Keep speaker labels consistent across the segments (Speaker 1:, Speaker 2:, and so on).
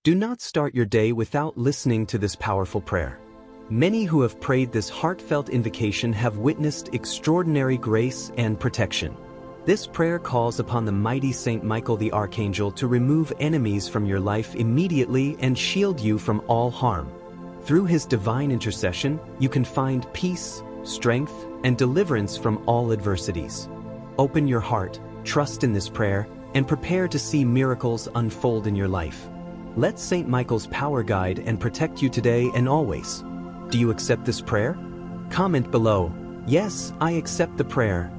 Speaker 1: Do not start your day without listening to this powerful prayer. Many who have prayed this heartfelt invocation have witnessed extraordinary grace and protection. This prayer calls upon the mighty Saint Michael the Archangel to remove enemies from your life immediately and shield you from all harm. Through his divine intercession, you can find peace, strength, and deliverance from all adversities. Open your heart, trust in this prayer, and prepare to see miracles unfold in your life. Let Saint Michael's power guide and protect you today and always. Do you accept this prayer? Comment below, "Yes, I accept the prayer."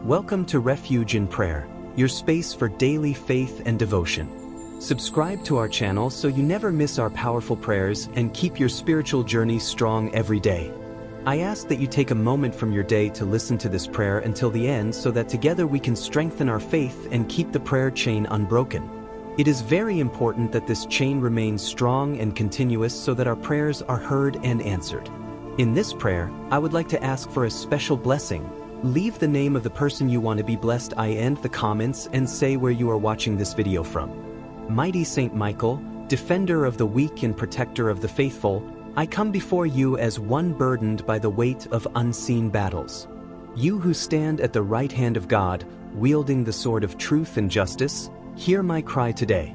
Speaker 1: Welcome to Refuge in Prayer, your space for daily faith and devotion. Subscribe to our channel so you never miss our powerful prayers and keep your spiritual journey strong every day. I ask that you take a moment from your day to listen to this prayer until the end so that together we can strengthen our faith and keep the prayer chain unbroken. It is very important that this chain remains strong and continuous so that our prayers are heard and answered. In this prayer, I would like to ask for a special blessing. Leave the name of the person you want to be blessed in the comments and say where you are watching this video from. Mighty Saint Michael, defender of the weak and protector of the faithful, I come before you as one burdened by the weight of unseen battles. You who stand at the right hand of God, wielding the sword of truth and justice, hear my cry today.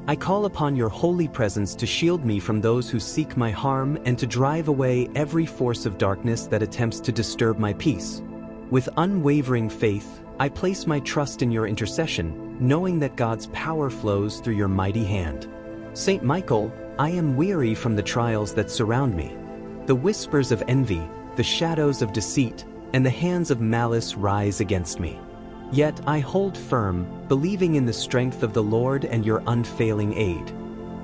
Speaker 1: I call upon your holy presence to shield me from those who seek my harm and to drive away every force of darkness that attempts to disturb my peace. With unwavering faith, I place my trust in your intercession, knowing that God's power flows through your mighty hand. Saint Michael, I am weary from the trials that surround me. The whispers of envy, the shadows of deceit, and the hands of malice rise against me. Yet I hold firm, believing in the strength of the Lord and your unfailing aid.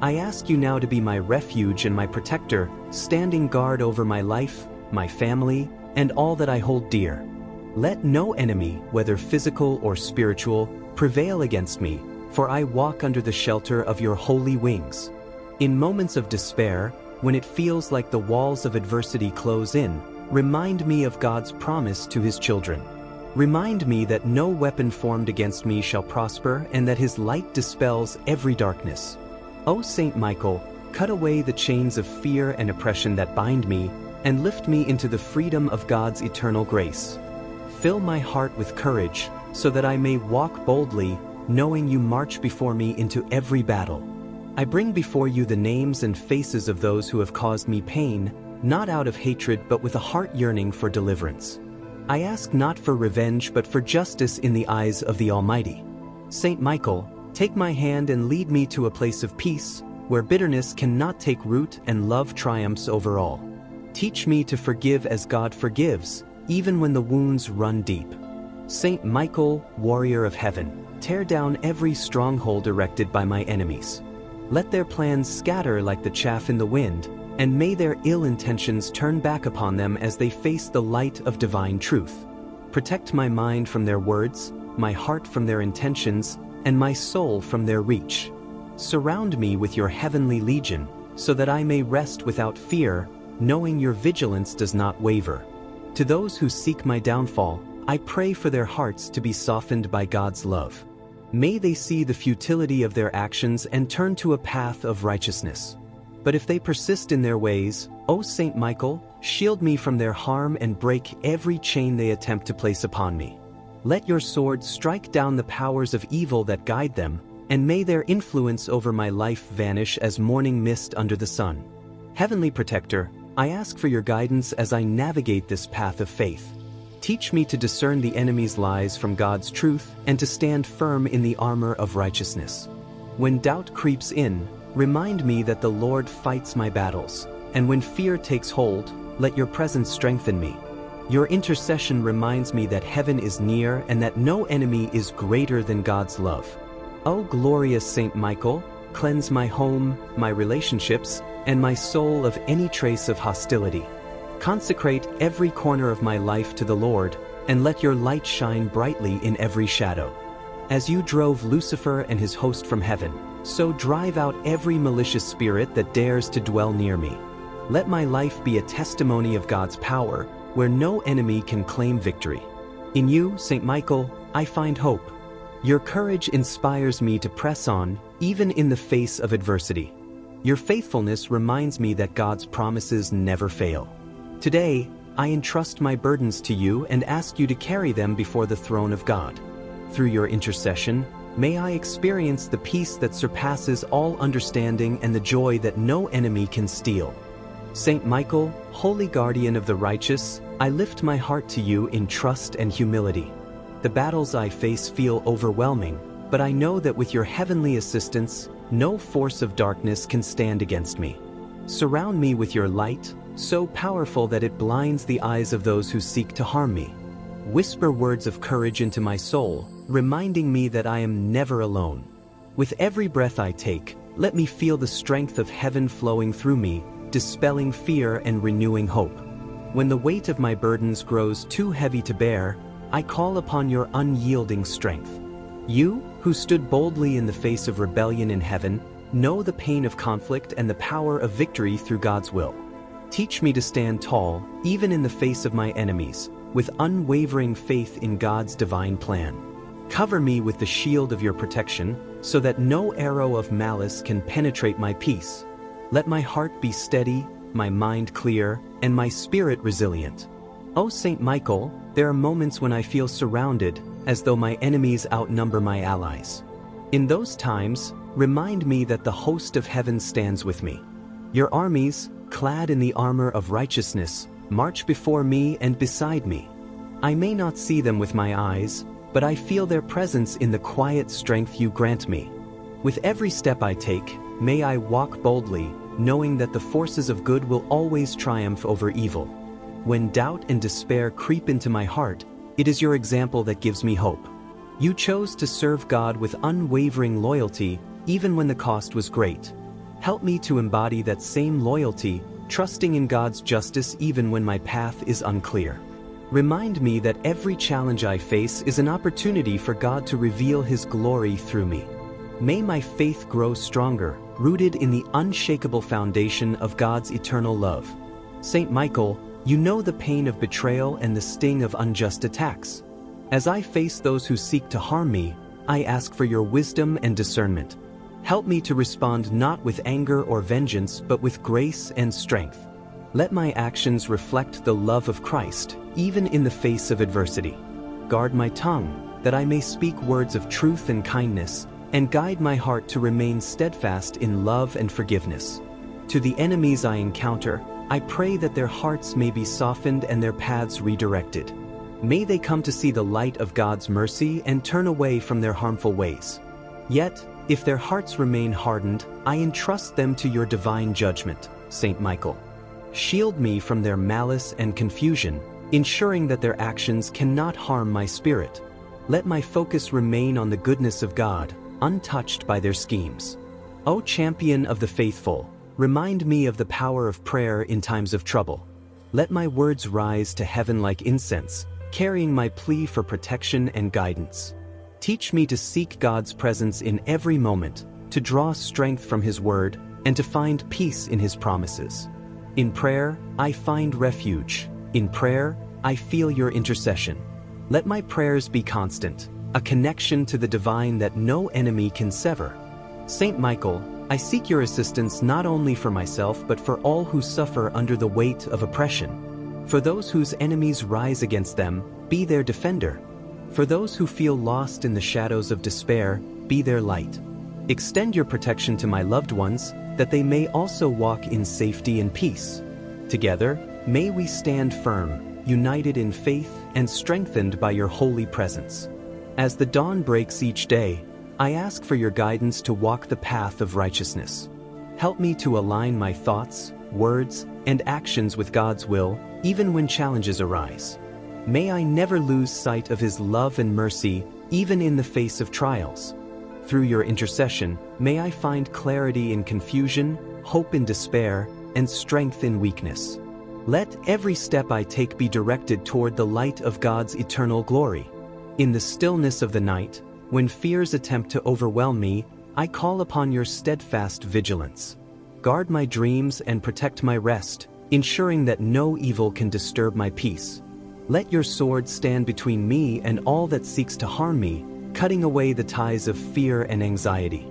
Speaker 1: I ask you now to be my refuge and my protector, standing guard over my life, my family, and all that I hold dear. Let no enemy, whether physical or spiritual, prevail against me, for I walk under the shelter of your holy wings. In moments of despair, when it feels like the walls of adversity close in, remind me of God's promise to his children. Remind me that no weapon formed against me shall prosper and that his light dispels every darkness. O Saint Michael, cut away the chains of fear and oppression that bind me and lift me into the freedom of God's eternal grace. Fill my heart with courage so that I may walk boldly, knowing you march before me into every battle. I bring before you the names and faces of those who have caused me pain, not out of hatred but with a heart yearning for deliverance. I ask not for revenge but for justice in the eyes of the Almighty. Saint Michael, take my hand and lead me to a place of peace, where bitterness cannot take root and love triumphs over all. Teach me to forgive as God forgives, even when the wounds run deep. Saint Michael, warrior of heaven, tear down every stronghold erected by my enemies. Let their plans scatter like the chaff in the wind, and may their ill intentions turn back upon them as they face the light of divine truth. Protect my mind from their words, my heart from their intentions, and my soul from their reach. Surround me with your heavenly legion, so that I may rest without fear, knowing your vigilance does not waver. To those who seek my downfall, I pray for their hearts to be softened by God's love. May they see the futility of their actions and turn to a path of righteousness. But if they persist in their ways, O Saint Michael, shield me from their harm and break every chain they attempt to place upon me. Let your sword strike down the powers of evil that guide them, and may their influence over my life vanish as morning mist under the sun. Heavenly Protector, I ask for your guidance as I navigate this path of faith. Teach me to discern the enemy's lies from God's truth and to stand firm in the armor of righteousness. When doubt creeps in, remind me that the Lord fights my battles, and when fear takes hold, let your presence strengthen me. Your intercession reminds me that heaven is near and that no enemy is greater than God's love. O glorious Saint Michael, cleanse my home, my relationships, and my soul of any trace of hostility. Consecrate every corner of my life to the Lord, and let your light shine brightly in every shadow. As you drove Lucifer and his host from heaven, so drive out every malicious spirit that dares to dwell near me. Let my life be a testimony of God's power, where no enemy can claim victory. In you, Saint Michael, I find hope. Your courage inspires me to press on, even in the face of adversity. Your faithfulness reminds me that God's promises never fail. Today, I entrust my burdens to you and ask you to carry them before the throne of God. Through your intercession, may I experience the peace that surpasses all understanding and the joy that no enemy can steal. Saint Michael, holy guardian of the righteous, I lift my heart to you in trust and humility. The battles I face feel overwhelming, but I know that with your heavenly assistance, no force of darkness can stand against me. Surround me with your light, so powerful that it blinds the eyes of those who seek to harm me. Whisper words of courage into my soul, reminding me that I am never alone. With every breath I take, let me feel the strength of heaven flowing through me, dispelling fear and renewing hope. When the weight of my burdens grows too heavy to bear, I call upon your unyielding strength. You, who stood boldly in the face of rebellion in heaven, know the pain of conflict and the power of victory through God's will. Teach me to stand tall, even in the face of my enemies, with unwavering faith in God's divine plan. Cover me with the shield of your protection, so that no arrow of malice can penetrate my peace. Let my heart be steady, my mind clear, and my spirit resilient. O Saint Michael, there are moments when I feel surrounded, as though my enemies outnumber my allies. In those times, remind me that the host of heaven stands with me. Your armies, clad in the armor of righteousness, march before me and beside me. I may not see them with my eyes, but I feel their presence in the quiet strength you grant me. With every step I take, may I walk boldly, knowing that the forces of good will always triumph over evil. When doubt and despair creep into my heart, it is your example that gives me hope. You chose to serve God with unwavering loyalty, even when the cost was great. Help me to embody that same loyalty, trusting in God's justice even when my path is unclear. Remind me that every challenge I face is an opportunity for God to reveal His glory through me. May my faith grow stronger, rooted in the unshakable foundation of God's eternal love. Saint Michael, you know the pain of betrayal and the sting of unjust attacks. As I face those who seek to harm me, I ask for your wisdom and discernment. Help me to respond not with anger or vengeance, but with grace and strength. Let my actions reflect the love of Christ, even in the face of adversity. Guard my tongue, that I may speak words of truth and kindness, and guide my heart to remain steadfast in love and forgiveness. To the enemies I encounter, I pray that their hearts may be softened and their paths redirected. May they come to see the light of God's mercy and turn away from their harmful ways. Yet, if their hearts remain hardened, I entrust them to your divine judgment, Saint Michael. Shield me from their malice and confusion, ensuring that their actions cannot harm my spirit. Let my focus remain on the goodness of God, untouched by their schemes. O champion of the faithful, remind me of the power of prayer in times of trouble. Let my words rise to heaven like incense, carrying my plea for protection and guidance. Teach me to seek God's presence in every moment, to draw strength from His word, and to find peace in His promises. In prayer, I find refuge. In prayer, I feel your intercession. Let my prayers be constant, a connection to the divine that no enemy can sever. Saint Michael, I seek your assistance not only for myself but for all who suffer under the weight of oppression. For those whose enemies rise against them, be their defender. For those who feel lost in the shadows of despair, be their light. Extend your protection to my loved ones, that they may also walk in safety and peace. Together, may we stand firm, united in faith and strengthened by your holy presence. As the dawn breaks each day, I ask for your guidance to walk the path of righteousness. Help me to align my thoughts, words, and actions with God's will, even when challenges arise. May I never lose sight of His love and mercy, even in the face of trials. Through your intercession, may I find clarity in confusion, hope in despair, and strength in weakness. Let every step I take be directed toward the light of God's eternal glory. In the stillness of the night, when fears attempt to overwhelm me, I call upon your steadfast vigilance. Guard my dreams and protect my rest, ensuring that no evil can disturb my peace. Let your sword stand between me and all that seeks to harm me, cutting away the ties of fear and anxiety.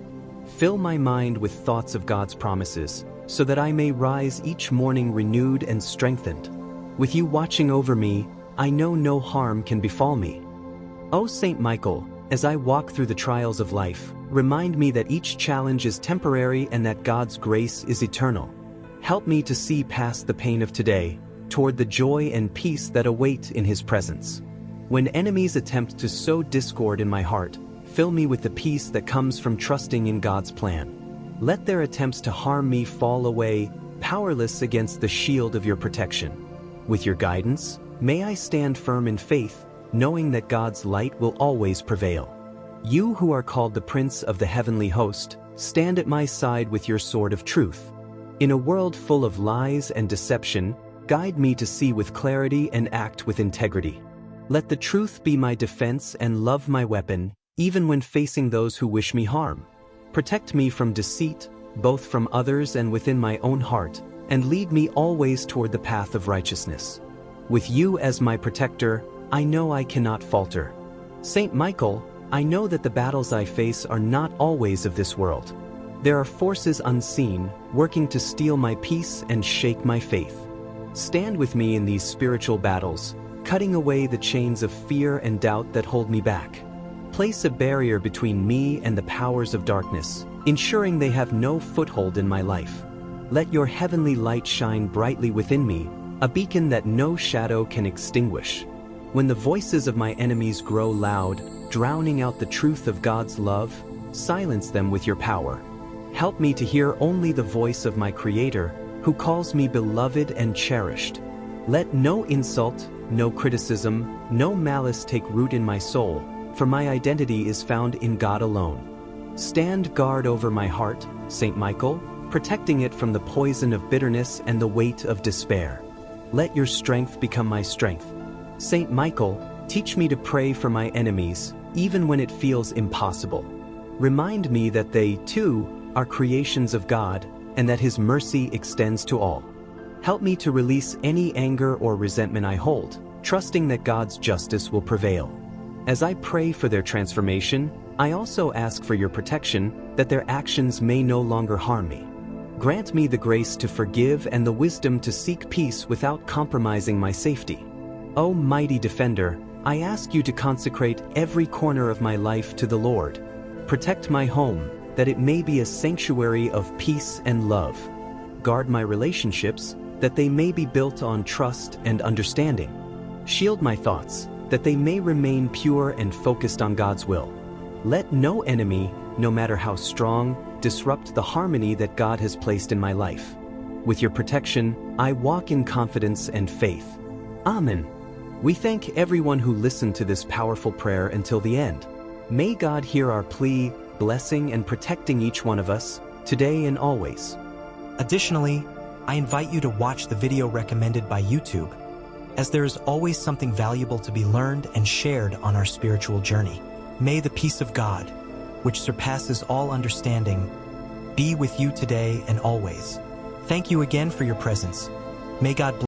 Speaker 1: Fill my mind with thoughts of God's promises, so that I may rise each morning renewed and strengthened. With you watching over me, I know no harm can befall me. O Saint Michael, as I walk through the trials of life, remind me that each challenge is temporary and that God's grace is eternal. Help me to see past the pain of today, toward the joy and peace that await in His presence. When enemies attempt to sow discord in my heart, fill me with the peace that comes from trusting in God's plan. Let their attempts to harm me fall away, powerless against the shield of your protection. With your guidance, may I stand firm in faith, knowing that God's light will always prevail. You who are called the Prince of the Heavenly Host, stand at my side with your sword of truth. In a world full of lies and deception, guide me to see with clarity and act with integrity. Let the truth be my defense and love my weapon, even when facing those who wish me harm. Protect me from deceit, both from others and within my own heart, and lead me always toward the path of righteousness. With you as my protector, I know I cannot falter. Saint Michael, I know that the battles I face are not always of this world. There are forces unseen, working to steal my peace and shake my faith. Stand with me in these spiritual battles, cutting away the chains of fear and doubt that hold me back. Place a barrier between me and the powers of darkness, ensuring they have no foothold in my life. Let your heavenly light shine brightly within me, a beacon that no shadow can extinguish. When the voices of my enemies grow loud, drowning out the truth of God's love, silence them with your power. Help me to hear only the voice of my Creator, who calls me beloved and cherished. Let no insult, no criticism, no malice take root in my soul, for my identity is found in God alone. Stand guard over my heart, Saint Michael, protecting it from the poison of bitterness and the weight of despair. Let your strength become my strength. Saint Michael, teach me to pray for my enemies, even when it feels impossible. Remind me that they, too, are creations of God, and that His mercy extends to all. Help me to release any anger or resentment I hold, trusting that God's justice will prevail. As I pray for their transformation, I also ask for your protection, that their actions may no longer harm me. Grant me the grace to forgive and the wisdom to seek peace without compromising my safety. O mighty defender, I ask you to consecrate every corner of my life to the Lord. Protect my home, that it may be a sanctuary of peace and love. Guard my relationships, that they may be built on trust and understanding. Shield my thoughts, that they may remain pure and focused on God's will. Let no enemy, no matter how strong, disrupt the harmony that God has placed in my life. With your protection, I walk in confidence and faith. Amen. We thank everyone who listened to this powerful prayer until the end. May God hear our plea, blessing and protecting each one of us, today and always.
Speaker 2: Additionally, I invite you to watch the video recommended by YouTube, as there is always something valuable to be learned and shared on our spiritual journey. May the peace of God, which surpasses all understanding, be with you today and always. Thank you again for your presence. May God bless